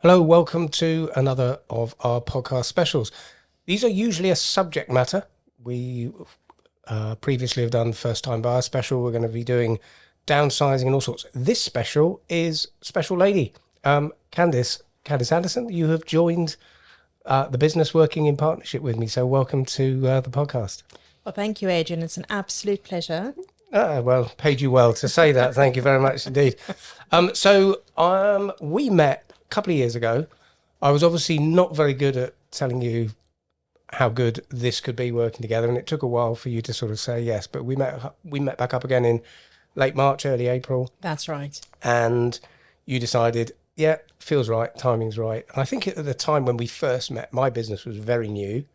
Hello, welcome to another of our podcast specials. These are usually a subject matter. We previously have done first time buyer special. We're going to be doing downsizing and all sorts. This special is special lady, Candice Anderson. You have joined the business working in partnership with me. So welcome to the podcast. Well, thank you, Adrian. It's an absolute pleasure. Well, paid you well to say that. Thank you very much indeed. We met a couple of years ago. I was obviously not very good at telling you how good this could be working together, and it took a while for you to sort of say yes. But we met back up again in late March, early April. That's right. And you decided, yeah, feels right, timing's right. And I think at the time when we first met, my business was very new.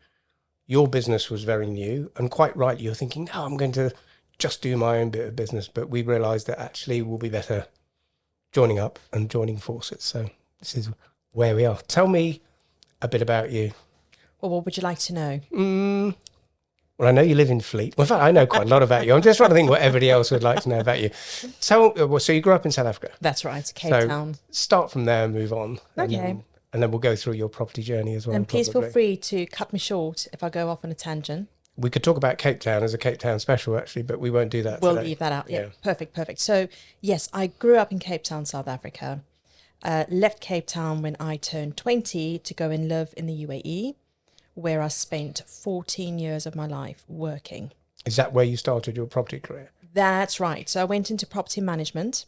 Your business was very new, and quite rightly, you're thinking, no, I'm going to just do my own bit of business. But we realised that actually we'll be better joining up and joining forces. So this is where we are. Tell me a bit about you. Well, what would you like to know? Well, I know you live in Fleet. Well, in fact, I know quite a lot about you. I'm just trying to think what everybody else would like to know about you. So you grew up in South Africa? That's right, Cape Town. Start from there and move on. Okay. And then we'll go through your property journey as well. And please feel free to cut me short if I go off on a tangent. We could talk about Cape Town as a Cape Town special, actually, but we won't do that We'll today. leave that out. Yeah, perfect. So, yes, I grew up in Cape Town, South Africa. Left Cape Town when I turned 20 to go and live in the UAE, where I spent 14 years of my life working. Is that where you started your property career? That's right. So I went into property management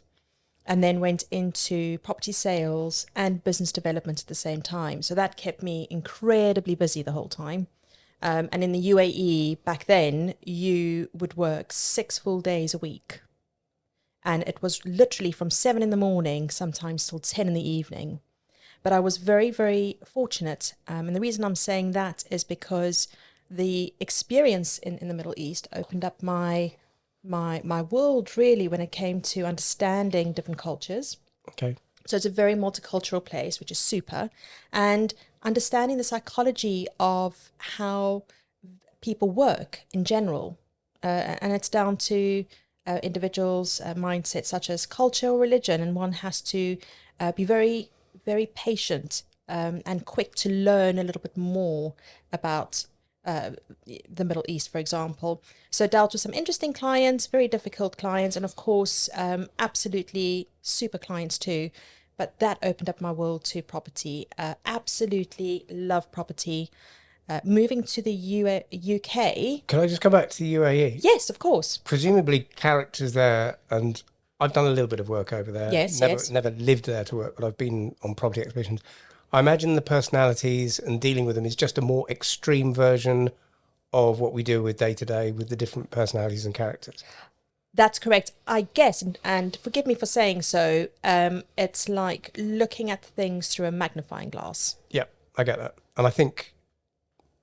and then went into property sales and business development at the same time. So that kept me incredibly busy the whole time. And in the UAE back then, you would work 6 full days a week. And it was literally from 7 in the morning, sometimes till 10 in the evening. But I was very, very fortunate. And the reason I'm saying that is because the experience in the Middle East opened up my world, really, when it came to understanding different cultures. Okay. So it's a very multicultural place, which is super. And understanding the psychology of how people work in general. And it's down to individuals' mindsets such as culture or religion. And one has to be very, very patient and quick to learn a little bit more about the Middle East, for example. So dealt with some interesting clients, very difficult clients, and of course, absolutely super clients too. But that opened up my world to property. Absolutely love property. Moving to the UK. Can I just come back to the UAE? Yes, of course. Presumably characters there, and I've done a little bit of work over there. Yes, Never lived there to work, but I've been on property expeditions. I imagine the personalities and dealing with them is just a more extreme version of what we do with day to day with the different personalities and characters. That's correct. I guess, and forgive me for saying so, it's like looking at things through a magnifying glass. Yeah, I get that. And I think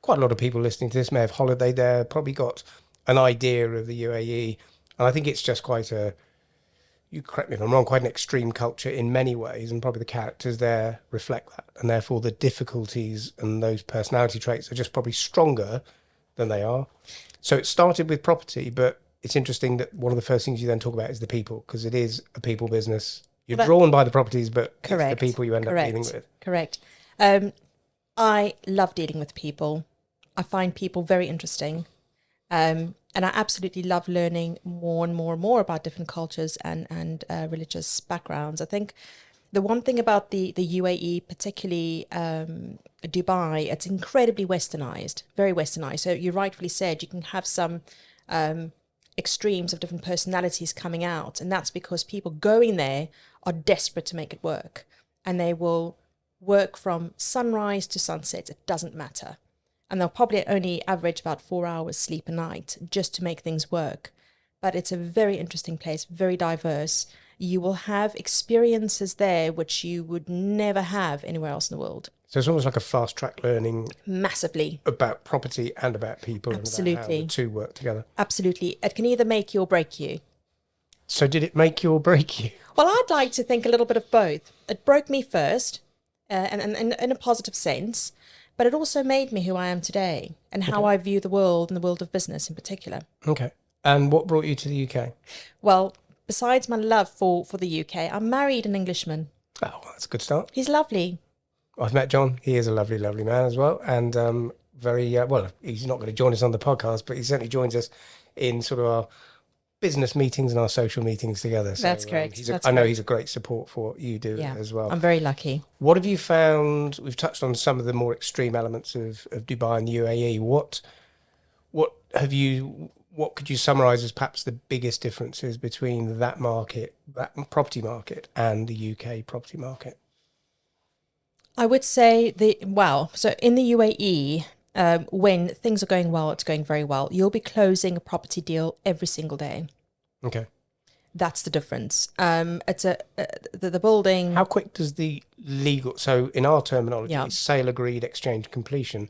quite a lot of people listening to this may have holidayed there, probably got an idea of the UAE. And I think it's just you correct me if I'm wrong, quite an extreme culture in many ways, and probably the characters there reflect that. And therefore the difficulties and those personality traits are just probably stronger than they are. So it started with property, but it's interesting that one of the first things you then talk about is the people, because it is a people business. You're drawn by the properties, but it's the people you end up dealing with. Correct. I love dealing with people. I find people very interesting. And I absolutely love learning more and more and more about different cultures and religious backgrounds. I think the one thing about the UAE, particularly Dubai, it's incredibly westernized, very westernized. So you rightfully said you can have some extremes of different personalities coming out. And that's because people going there are desperate to make it work. And they will work from sunrise to sunset. It doesn't matter. And they'll probably only average about 4 hours sleep a night just to make things work. But it's a very interesting place, very diverse. You will have experiences there which you would never have anywhere else in the world. So it's almost like a fast track learning. Massively. About property and about people. Absolutely. And about how the two work together. Absolutely. It can either make you or break you. So did it make you or break you? Well, I'd like to think a little bit of both. It broke me first, and in a positive sense. But it also made me who I am today and how I view the world and the world of business in particular. Okay. And what brought you to the UK? Well, besides my love for the UK, I married an Englishman. Oh, that's a good start. He's lovely. I've met John. He is a lovely, lovely man as well, and very well. He's not going to join us on the podcast, but he certainly joins us in sort of our business meetings and our social meetings together. So That's correct. I know he's a great support for what you do Yeah, as well. I'm very lucky. What have you found? We've touched on some of the more extreme elements of Dubai and the UAE. What could you summarize as perhaps the biggest differences between that market, that property market, and the UK property market? I would say so in the UAE, when things are going well, it's going very well. You'll be closing a property deal every single day. Okay. That's the difference. It's the building. How quick does the legal, so in our terminology, Yeah. it's sale agreed, exchange completion.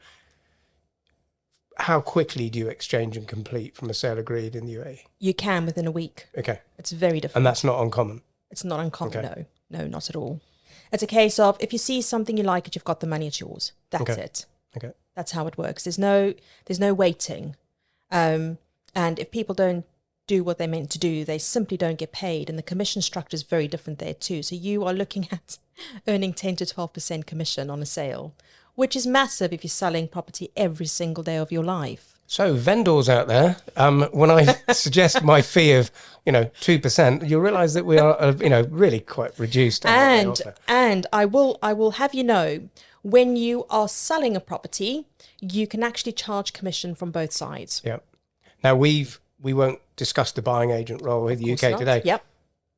How quickly do you exchange and complete from a sale agreed in the UAE? You can within a week. Okay. It's very different. And that's not uncommon? It's not uncommon, Okay. No, not at all. It's a case of if you see something you like, you've got the money, it's yours. That's Okay. it. Okay. That's how it works. There's no waiting. And if people don't do what they're meant to do, they simply don't get paid. And the commission structure is very different there too. So you are looking at earning 10 to 12% commission on a sale, which is massive if you're selling property every single day of your life. So vendors out there, when I suggest my fee of 2%, you'll realise that we are really quite reduced. And I will have you know, when you are selling a property, you can actually charge commission from both sides. Yeah. Now we won't discuss the buying agent role in the UK today. Yep.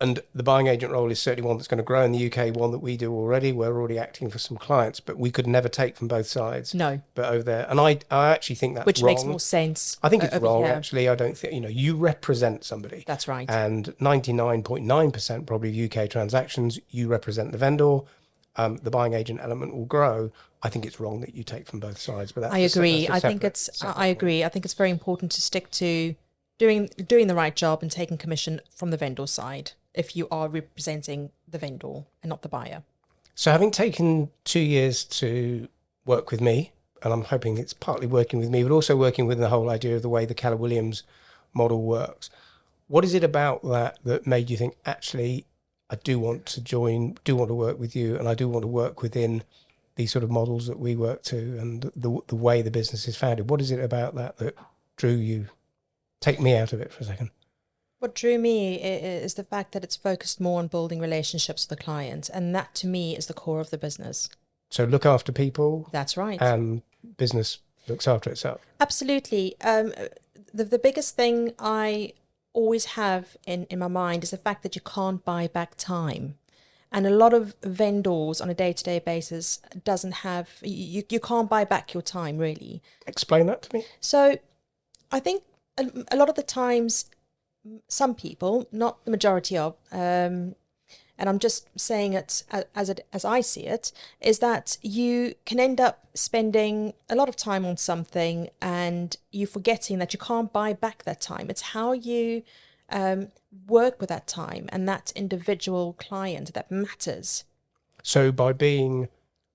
And the buying agent role is certainly one that's going to grow in the UK, one that we do already. We're already acting for some clients, but we could never take from both sides. No. But over there, and I actually think that's Which wrong. makes more sense. I think it's over wrong, here. actually. I don't think, you represent somebody. That's right. And 99.9% probably of UK transactions, you represent the vendor. The buying agent element will grow. I think it's wrong that you take from both sides. But that's I agree. I agree. I think it's very important to stick to doing the right job and taking commission from the vendor side if you are representing the vendor and not the buyer. So having taken 2 years to work with me, and I'm hoping it's partly working with me, but also working with the whole idea of the way the Keller Williams model works, what is it about that made you think, actually, I do want to work with you, and I do want to work within these sort of models that we work to and the way the business is founded? What is it about that drew you? Take me out of it for a second. What drew me is the fact that it's focused more on building relationships with the client, and that to me is the core of the business. So look after people. That's right. And business looks after itself. Absolutely. The biggest thing I always have in my mind is the fact that you can't buy back time. And a lot of vendors on a day-to-day basis doesn't have, you can't buy back your time, really. Explain that to me. So I think a lot of the times, some people, not the majority of, and I'm just saying it as I see it, is that you can end up spending a lot of time on something and you forgetting that you can't buy back that time. It's how you work with that time and that individual client that matters. So by being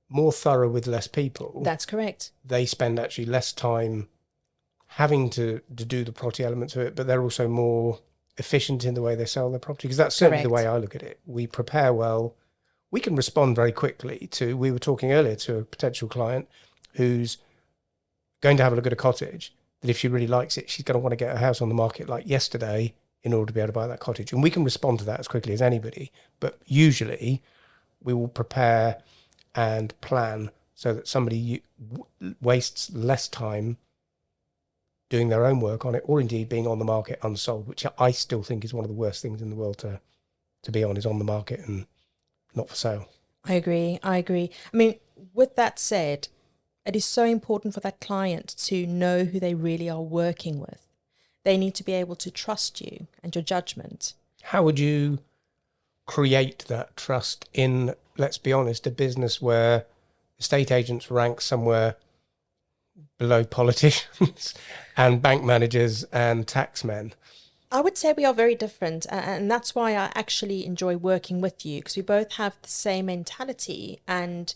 more thorough with less people, that's correct. They spend actually less time having to do the property elements of it, but they're also more efficient in the way they sell their property, because that's certainly the way I look at it. We prepare well, we can respond very quickly to, we were talking earlier to a potential client who's going to have a look at a cottage, that if she really likes it, she's going to want to get her house on the market like yesterday in order to be able to buy that cottage. And we can respond to that as quickly as anybody, but usually we will prepare and plan so that somebody wastes less time doing their own work on it, or indeed being on the market unsold, which I still think is one of the worst things in the world to be on, is on the market and not for sale. I agree. I mean, with that said, it is so important for that client to know who they really are working with. They need to be able to trust you and your judgment. How would you create that trust in, let's be honest, a business where estate agents rank somewhere below politicians and bank managers and taxmen? I would say we are very different, and that's why I actually enjoy working with you, because we both have the same mentality and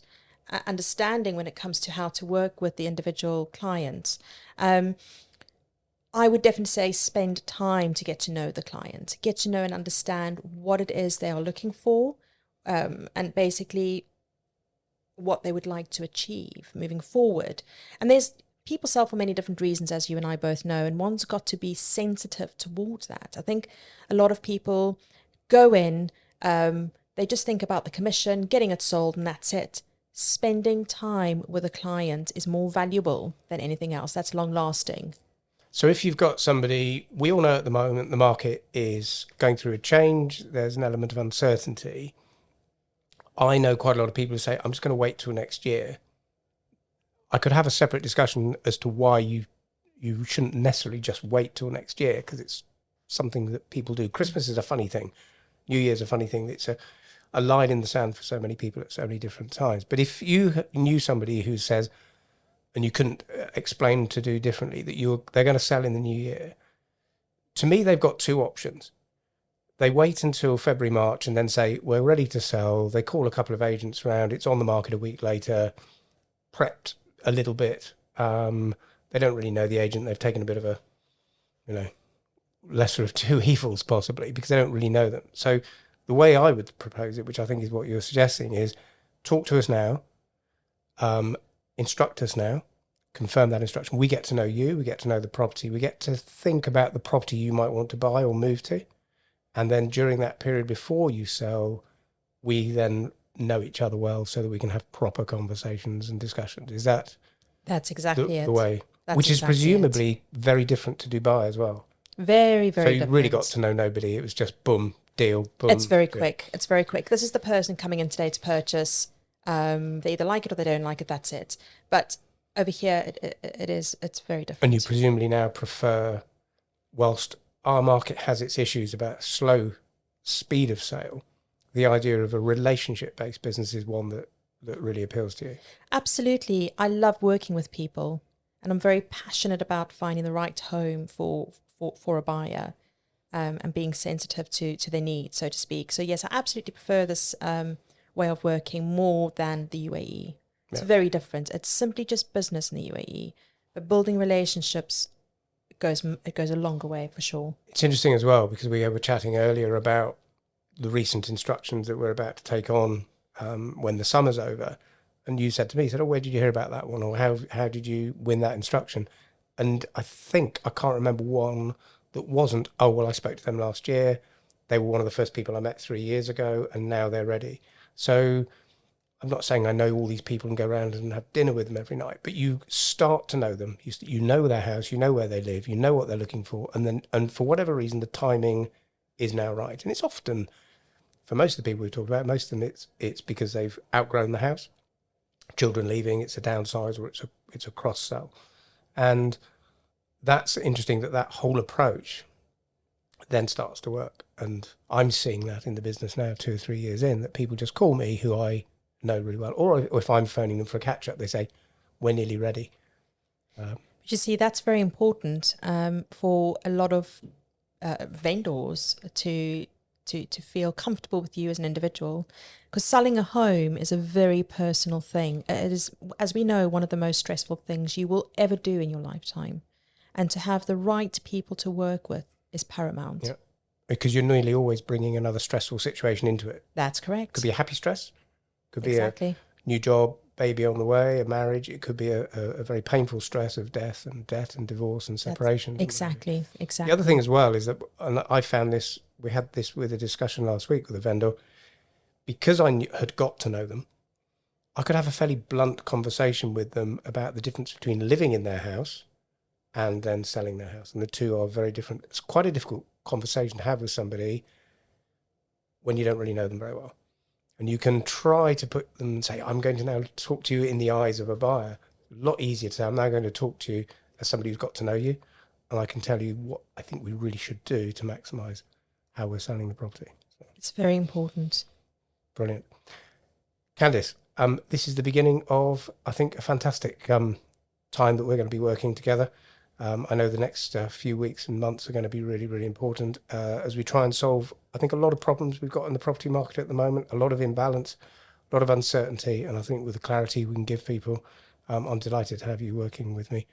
understanding when it comes to how to work with the individual clients. I would definitely say spend time to get to know the client, get to know and understand what it is they are looking for, and basically what they would like to achieve moving forward. And there's people sell for many different reasons, as you and I both know, and one's got to be sensitive towards that. I think a lot of people go in, they just think about the commission, getting it sold, and that's it. Spending time with a client is more valuable than anything else. That's long lasting. So if you've got somebody, we all know at the moment the market is going through a change. There's an element of uncertainty. I know quite a lot of people who say, I'm just going to wait till next year. I could have a separate discussion as to why you shouldn't necessarily just wait till next year, because it's something that people do. Christmas is a funny thing. New Year's a funny thing. It's a line in the sand for so many people at so many different times. But if you knew somebody who says, and you couldn't explain to do differently, that they're going to sell in the new year, to me, they've got two options. They wait until February, March, and then say, we're ready to sell. They call a couple of agents around. It's on the market a week later, prepped a little bit. They don't really know the agent. They've taken a bit of a, lesser of two evils possibly, because they don't really know them. So the way I would propose it, which I think is what you're suggesting, is talk to us now, instruct us now, confirm that instruction. We get to know you, we get to know the property, we get to think about the property you might want to buy or move to. And then during that period before you sell, we then know each other well so that we can have proper conversations and discussions. Is that that's exactly the way? That's which is exactly presumably very different to Dubai as well. Very, very different. So you really got to know nobody. It was just boom, deal, boom. It's very quick. It's very quick. This is the person coming in today to purchase. They either like it or they don't like it. That's it. But over here, it's very different. And you presumably now prefer, whilst our market has its issues about slow speed of sale, the idea of a relationship-based business is one that really appeals to you. Absolutely. I love working with people, and I'm very passionate about finding the right home for a buyer, and being sensitive to their needs, so to speak. So yes, I absolutely prefer this way of working more than the UAE. It's very different. It's simply just business in the UAE, but building relationships, it goes a longer way for sure. It's interesting as well, because we were chatting earlier about the recent instructions that we're about to take on when the summer's over, and you said to me, where did you hear about that one, or how did you win that instruction? And I can't remember one that wasn't, oh, well, I spoke to them last year. They were one of the first people I met 3 years ago, and now they're ready. So I'm not saying I know all these people and go around and have dinner with them every night, but you start to know them. You know their house, you know where they live, you know what they're looking for. And for whatever reason, the timing is now right. And it's often, for most of the people we've talked about, most of them it's because they've outgrown the house, children leaving, it's a downsize, or it's a cross sell. And that's interesting that whole approach then starts to work. And I'm seeing that in the business now, 2 or 3 years in, that people just call me who I know really well. Or if I'm phoning them for a catch-up, they say, we're nearly ready. You see, that's very important for a lot of vendors to feel comfortable with you as an individual, because selling a home is a very personal thing. It is, as we know, one of the most stressful things you will ever do in your lifetime. And to have the right people to work with is paramount. Yeah, because you're nearly always bringing another stressful situation into it. That's correct. Could be a happy stress. Could be a new job, baby on the way, a marriage. It could be a very painful stress of death and divorce and separation. Exactly. The other thing as well is that, and I found this, we had this with a discussion last week with a vendor, because I had got to know them, I could have a fairly blunt conversation with them about the difference between living in their house and then selling their house. And the two are very different. It's quite a difficult conversation to have with somebody when you don't really know them very well. And you can try to put them and say, I'm going to now talk to you in the eyes of a buyer. A lot easier to say, I'm now going to talk to you as somebody who's got to know you. And I can tell you what I think we really should do to maximise how we're selling the property. So, it's very important. Brilliant. Candice, this is the beginning of, I think, a fantastic time that we're going to be working together. I know the next few weeks and months are going to be really, really important as we try and solve, I think, a lot of problems we've got in the property market at the moment, a lot of imbalance, a lot of uncertainty. And I think with the clarity we can give people, I'm delighted to have you working with me.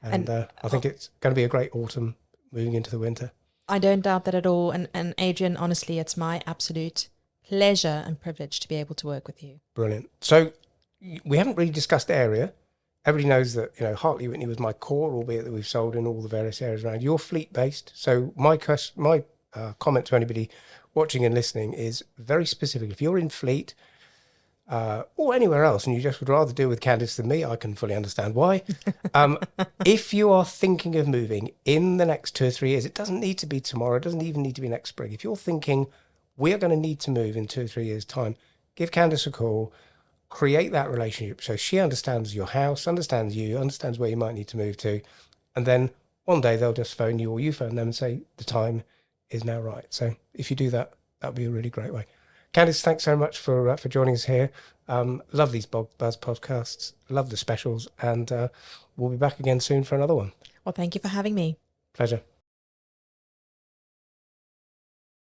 And I think it's going to be a great autumn moving into the winter. I don't doubt that at all. And Adrian, honestly, it's my absolute pleasure and privilege to be able to work with you. Brilliant. So we haven't really discussed area. Everybody knows that, you know, Hartley Whitney was my core, albeit that we've sold in all the various areas around. You're fleet based. So my comment to anybody watching and listening is very specific. If you're in fleet or anywhere else and you just would rather deal with Candice than me, I can fully understand why. If you are thinking of moving in the next 2 or 3 years, it doesn't need to be tomorrow. It doesn't even need to be next spring. If you're thinking we're going to need to move in 2 or 3 years' time, give Candice a call. Create that relationship so she understands your house, understands you, understands where you might need to move to. And then one day they'll just phone you or you phone them and say, the time is now right. So if you do that, that would be a really great way. Candice, thanks so much for joining us here. Love these Buzz podcasts. Love the specials. And we'll be back again soon for another one. Well, thank you for having me. Pleasure.